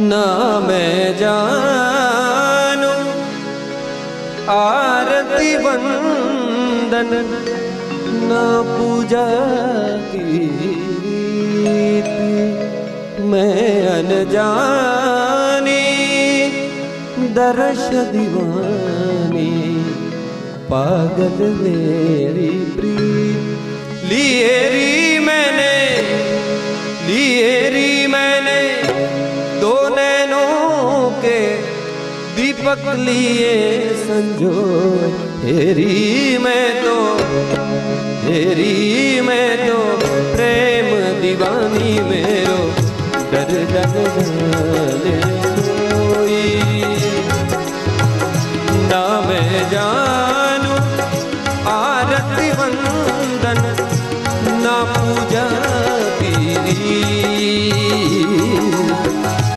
ना मैं जानू आरती वंदन ना पूजा की मैं अनजानी दर्श दीवानी पागल मेरी प्रीत लिए री मैंने दो नैनों के दीपक लिए संजो हेरी मैं तो प्रेम दीवानी मेरो डर जाने कोई ना मैं जान